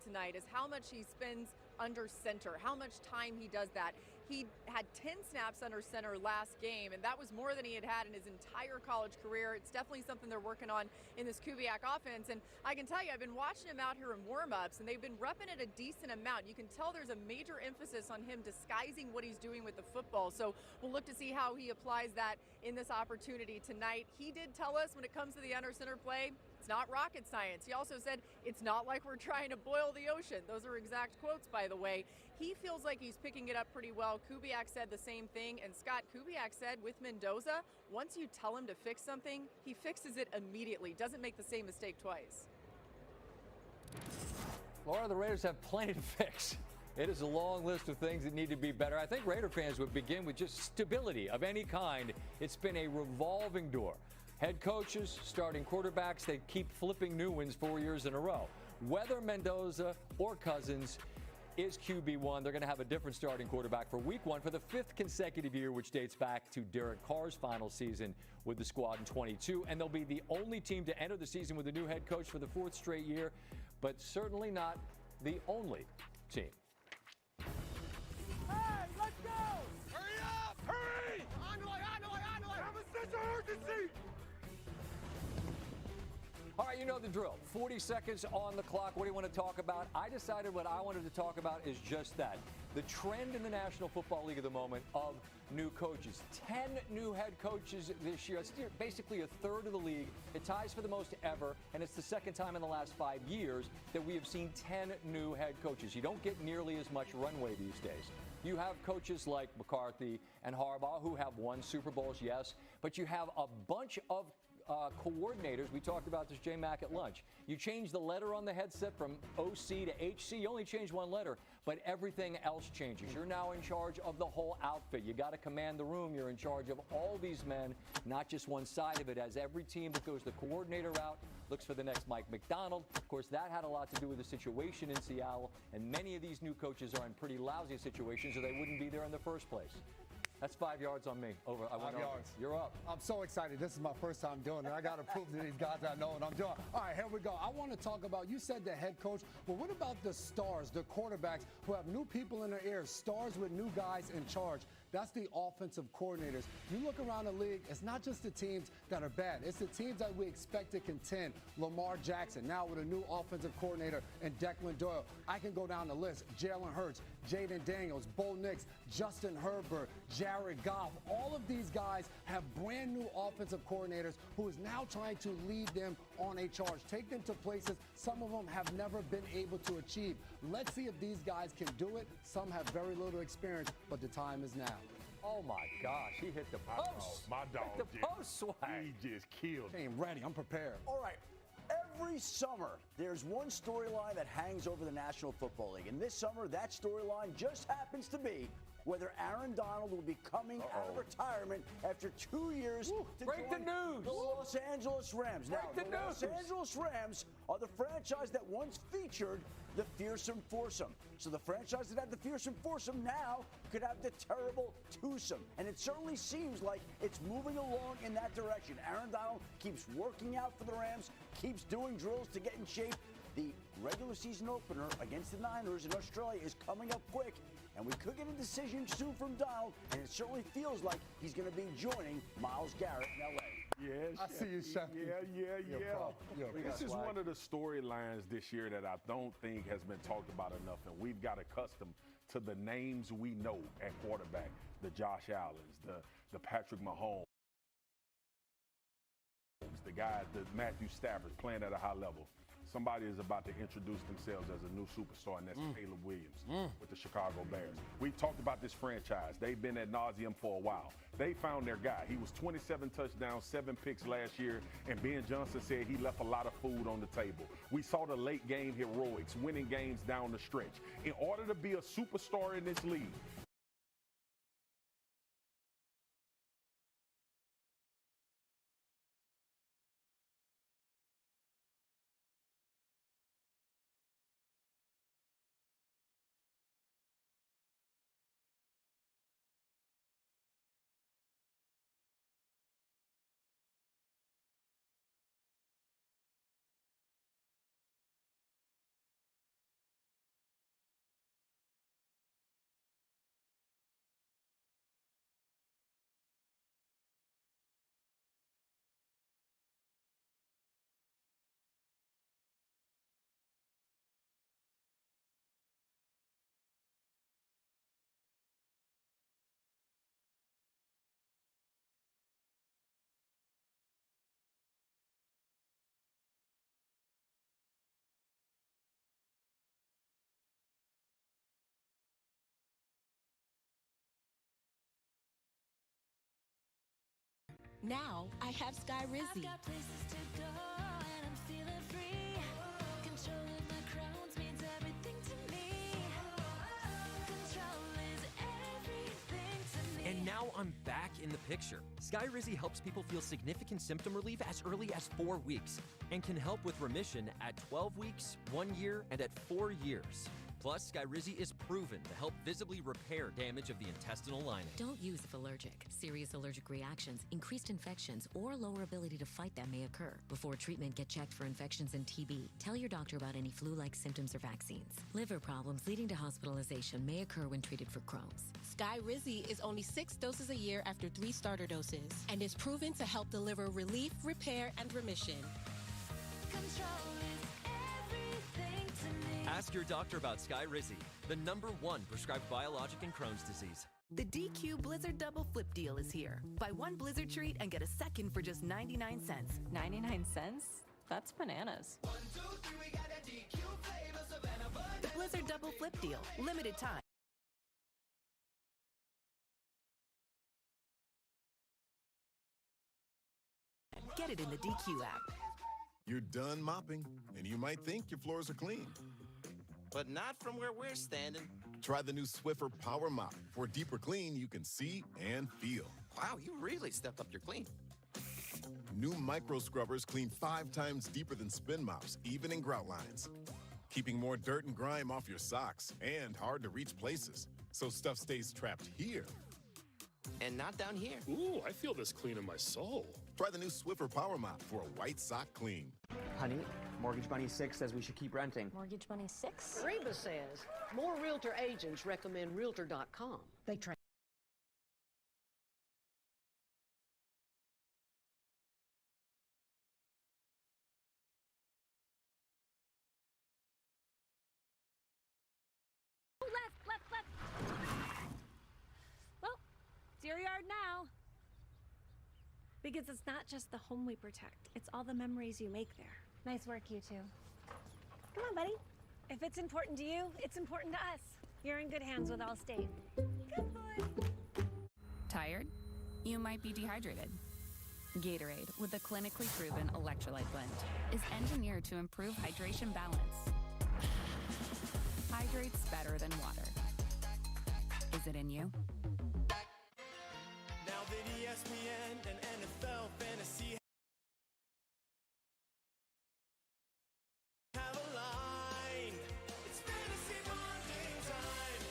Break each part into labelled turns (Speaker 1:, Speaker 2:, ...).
Speaker 1: tonight is how much he spends under center, how much time he does that. He had 10 snaps under center last game, and that was more than he had had in his entire college career. It's definitely something they're working on in this Kubiak offense. And I can tell you, I've been watching him out here in warm-ups, and they've been repping it a decent amount. You can tell there's a major emphasis on him disguising what he's doing with the football. So we'll look to see how he applies that in this opportunity tonight. He did tell us when it comes to the under center play, it's not rocket science. He also said it's not like we're trying to boil the ocean. Those are exact quotes, by the way. He feels like he's picking it up pretty well. Kubiak said the same thing. And Scott, Kubiak said with Mendoza, once you tell him to fix something, he fixes it immediately. Doesn't make the same mistake twice.
Speaker 2: Laura, the Raiders have plenty to fix. It is a long list of things that need to be better. I think Raider fans would begin with just stability of any kind. It's been a revolving door. Head coaches, starting quarterbacks, they keep flipping new ones 4 years in a row. Whether Mendoza or Cousins is QB1, they're going to have a different starting quarterback for week 1 for the 5th consecutive year, which dates back to Derek Carr's final season with the squad in 22. And they'll be the only team to enter the season with a new head coach for the 4th straight year, but certainly not the only team.
Speaker 3: Hey, let's go! Hurry up! Hurry! On the way! Have a sense of urgency!
Speaker 2: All right, you know the drill. 40 seconds on the clock. What do you want to talk about? I decided what I wanted to talk about is just that. The trend in the National Football League at the moment of new coaches. 10 new head coaches this year. It's basically a third of the league. It ties for the most ever, and it's the second time in the last 5 years that we have seen 10 new head coaches. You don't get nearly as much runway these days. You have coaches like McCarthy and Harbaugh who have won Super Bowls, yes, but you have a bunch of coordinators. We talked about this, J Mac, at lunch. You change the letter on the headset from OC to HC. You only change one letter, but everything else changes. You're now in charge of the whole outfit. You got to command the room. You're in charge of all these men, not just one side of it. As every team that goes the coordinator route looks for the next Mike McDonald. Of course, that had a lot to do with the situation in Seattle, and many of these new coaches are in pretty lousy situations, or they wouldn't be there in the first place. That's 5 yards on me. Over.
Speaker 4: 5 yards.
Speaker 2: You're up.
Speaker 4: I'm so excited. This is my first time doing it. I got to prove to these guys I know what I'm doing. All right, here we go. I want to talk about, you said the head coach. Well, what about the stars, the quarterbacks who have new people in their ears, stars with new guys in charge? That's the offensive coordinators. You look around the league, it's not just the teams that are bad. It's the teams that we expect to contend. Lamar Jackson, now with a new offensive coordinator, and Declan Doyle. I can go down the list. Jalen Hurts, Jaden Daniels, Bo Nix, Justin Herbert, Jared Goff. All of these guys have brand new offensive coordinators who is now trying to lead them on a charge, take them to places some of them have never been able to achieve. Let's see if these guys can do it. Some have very little experience, but the time is now.
Speaker 2: Oh, my gosh. He hit the post.
Speaker 5: My dog
Speaker 2: hit the post swag.
Speaker 5: He just killed it.
Speaker 4: I'm ready. I'm prepared.
Speaker 6: All right. Every summer, there's one storyline that hangs over the National Football League. And this summer, that storyline just happens to be whether Aaron Donald will be coming out of retirement after 2 years to
Speaker 2: break the
Speaker 6: join
Speaker 2: news.
Speaker 6: the Los Angeles Rams. Now,
Speaker 2: Break the
Speaker 6: the Los
Speaker 2: news.
Speaker 6: Angeles Rams are the franchise that once featured the fearsome foursome. So the franchise that had the fearsome foursome now could have the terrible twosome. And it certainly seems like it's moving along in that direction. Aaron Donald keeps working out for the Rams, keeps doing drills to get in shape. The regular season opener against the Niners in Australia is coming up quick, and we could get a decision soon from Donald, and it certainly feels like he's going to be joining Myles Garrett in L.A.
Speaker 5: Yeah,
Speaker 4: I see you, Chef.
Speaker 5: This is one of the storylines this year that I don't think has been talked about enough, and we've got accustomed to the names we know at quarterback, the Josh Allens, the Patrick Mahomes, the guys, the Matthew Stafford playing at a high level. Somebody is about to introduce themselves as a new superstar, and that's Caleb Williams with the Chicago Bears. We've talked about this franchise. They've been ad nauseum for a while. They found their guy. He was 27 touchdowns, 7 picks last year, and Ben Johnson said he left a lot of food on the table. We saw the late game heroics, winning games down the stretch. In order to be a superstar in this league,
Speaker 7: Now I have Sky Rizzy.
Speaker 8: I've got places to go and I'm feeling free. Control of my crowns means everything to me. Control is everything to me.
Speaker 9: And now I'm back in the picture. Sky Rizzy helps people feel significant symptom relief as early as 4 weeks and can help with remission at 12 weeks, 1 year, and at 4 years. Plus, Sky Rizzy is proven to help visibly repair damage of the intestinal lining.
Speaker 10: Don't use if allergic. Serious allergic reactions, increased infections, or lower ability to fight them may occur. Before treatment, get checked for infections and TB. Tell your doctor about any flu-like symptoms or vaccines. Liver problems leading to hospitalization may occur when treated for Crohn's.
Speaker 7: Sky Rizzy is only 6 doses a year after 3 starter doses and is proven to help deliver relief, repair, and remission.
Speaker 8: Control is everything to me.
Speaker 9: Ask your doctor about Sky Rizzy, the #1 prescribed biologic in Crohn's disease.
Speaker 11: The DQ Blizzard Double Flip Deal is here. Buy 1 Blizzard treat and get a second for just 99 cents.
Speaker 12: 99 cents? That's bananas.
Speaker 3: 1, 2, 3, we got that DQ flavor, Savannah Bud.
Speaker 11: The Blizzard Double Flip Deal. Limited time. Get it in the DQ app.
Speaker 13: You're done mopping, and you might think your floors are clean.
Speaker 14: But not from where we're standing.
Speaker 13: Try the new Swiffer Power Mop. For a deeper clean you can see and feel.
Speaker 14: Wow, you really stepped up your clean.
Speaker 13: New micro scrubbers clean 5 times deeper than spin mops, even in grout lines. Keeping more dirt and grime off your socks and hard to reach places, so stuff stays trapped here.
Speaker 14: And not down here.
Speaker 15: Ooh, I feel this clean in my soul.
Speaker 13: Try the new Swiffer Power Mop for a white sock clean.
Speaker 16: Honey, Mortgage Bunny 6 says we should keep renting.
Speaker 12: Mortgage Bunny 6?
Speaker 17: Reba says more realtor agents recommend Realtor.com. They train.
Speaker 18: Left. Well, it's your yard now. Because it's not just the home we protect, it's all the memories you make there. Nice work, you two. Come on, buddy. If it's important to you, it's important to us. You're in good hands with Allstate. Good boy.
Speaker 19: Tired? You might be dehydrated. Gatorade, with the clinically proven electrolyte blend, is engineered to improve hydration balance. Hydrates better than water. Is it in you?
Speaker 3: Now that ESPN and NFL fantasy have aligned, it's fantasy bonding time.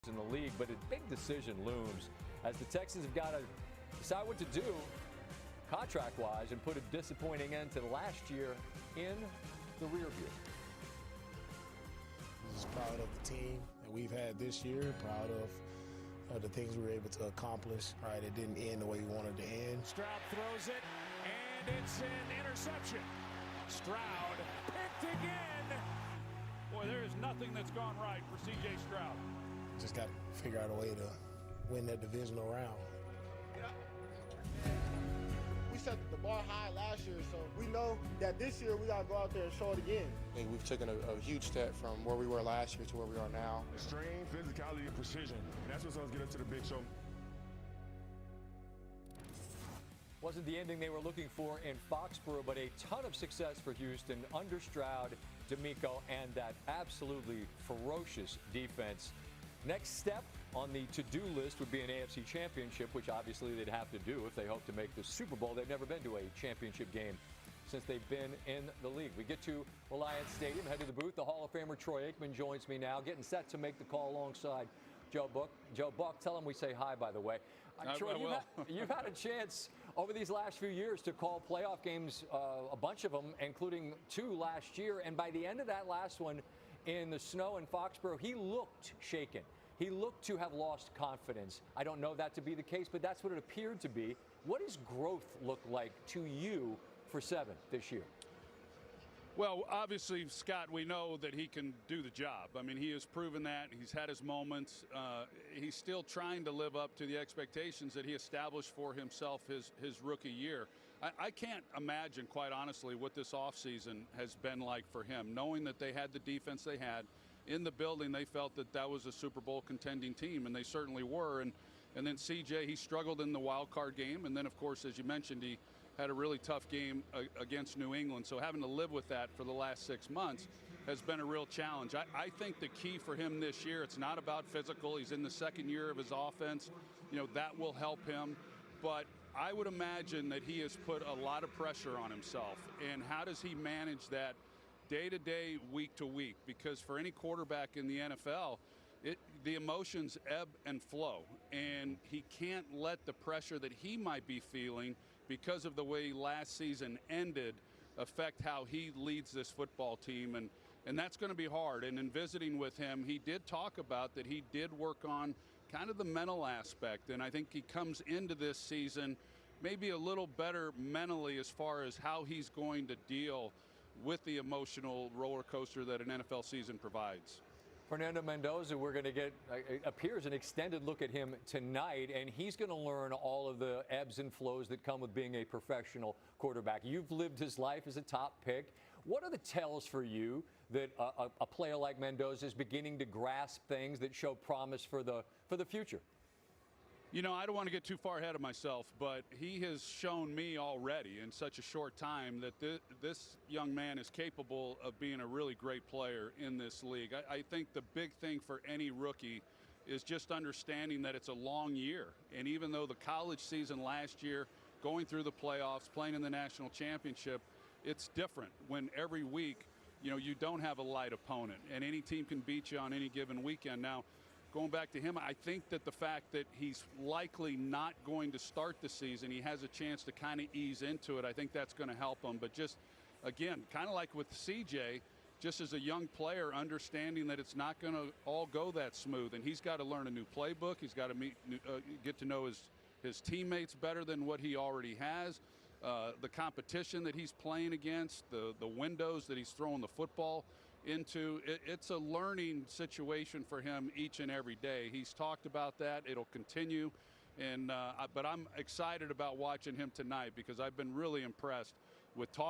Speaker 2: In the league, but a big decision looms as the Texans have got to decide what to do contract-wise and put a disappointing end to last year in the rear view.
Speaker 20: Just proud of the team that we've had this year, proud of the things we were able to accomplish. Right, it didn't end the way we wanted to end.
Speaker 21: Stroud throws it, and it's an interception. Stroud picked again. Boy, there is nothing that's gone right for C.J. Stroud.
Speaker 20: Just got to figure out a way to win that divisional round.
Speaker 22: We set the bar high last year, so we know that this year we got to go out there and show it again.
Speaker 23: I think we've taken a huge step from where we were last year to where we are now.
Speaker 5: Strength, physicality, and precision. And that's what's going to get us to the big show.
Speaker 2: Wasn't the ending they were looking for in Foxborough, but a ton of success for Houston under Stroud, D'Amico, and that absolutely ferocious defense. Next step on the to-do list would be an AFC championship, which obviously they'd have to do if they hope to make the Super Bowl. They've never been to a championship game since they've been in the league. We get to Reliance Stadium, head to the booth. The Hall of Famer Troy Aikman joins me now, getting set to make the call alongside Joe Buck. Joe Buck, tell him we say hi, by the way. Troy, you've had a chance over these last few years to call playoff games, a bunch of them, including 2 last year. And by the end of that last one in the snow in Foxborough, he looked shaken. He looked to have lost confidence. I don't know that to be the case, but that's what it appeared to be. What does growth look like to you for 7 this year?
Speaker 21: Well, obviously, Scott, we know that he can do the job. I mean, he has proven that. He's had his moments. He's still trying to live up to the expectations that he established for himself his rookie year. I can't imagine, quite honestly, what this offseason has been like for him, knowing that they had the defense they had. In the building, they felt that that was a Super Bowl contending team, and they certainly were. And then CJ, he struggled in the wild card game. And then, of course, as you mentioned, he had a really tough game against New England. So having to live with that for the last 6 months has been a real challenge. I think the key for him this year, it's not about physical. He's in the 2nd year of his offense. You know, that will help him. But I would imagine that he has put a lot of pressure on himself. And how does he manage that day-to-day, week-to-week? Because for any quarterback in the NFL, the emotions ebb and flow. And he can't let the pressure that he might be feeling because of the way last season ended affect how he leads this football team. And that's going to be hard. And in visiting with him, he did talk about that he did work on kind of the mental aspect. And I think he comes into this season maybe a little better mentally as far as how he's going to deal with the emotional roller coaster that an NFL season provides.
Speaker 2: Fernando Mendoza, we're going to get, appears, an extended look at him tonight, and he's going to learn all of the ebbs and flows that come with being a professional quarterback. You've lived his life as a top pick. What are the tells for you that a player like Mendoza is beginning to grasp things that show promise for the future?
Speaker 21: You know, I don't want to get too far ahead of myself, but he has shown me already in such a short time that this young man is capable of being a really great player in this league. I think the big thing for any rookie is just understanding that it's a long year. And even though the college season last year, going through the playoffs, playing in the national championship, it's different when every week, you know, you don't have a light opponent and any team can beat you on any given weekend. Now, going back to him, I think that the fact that he's likely not going to start the season, he has a chance to kind of ease into it. I think that's going to help him. But just, again, kind of like with CJ, just as a young player, understanding that it's not going to all go that smooth. And he's got to learn a new playbook. He's got to get to know his teammates better than what he already has. The competition that he's playing against, the windows that he's throwing the football into, it's a learning situation for him each and every day. He's talked about that. It'll continue. But I'm excited about watching him tonight because I've been really impressed with talking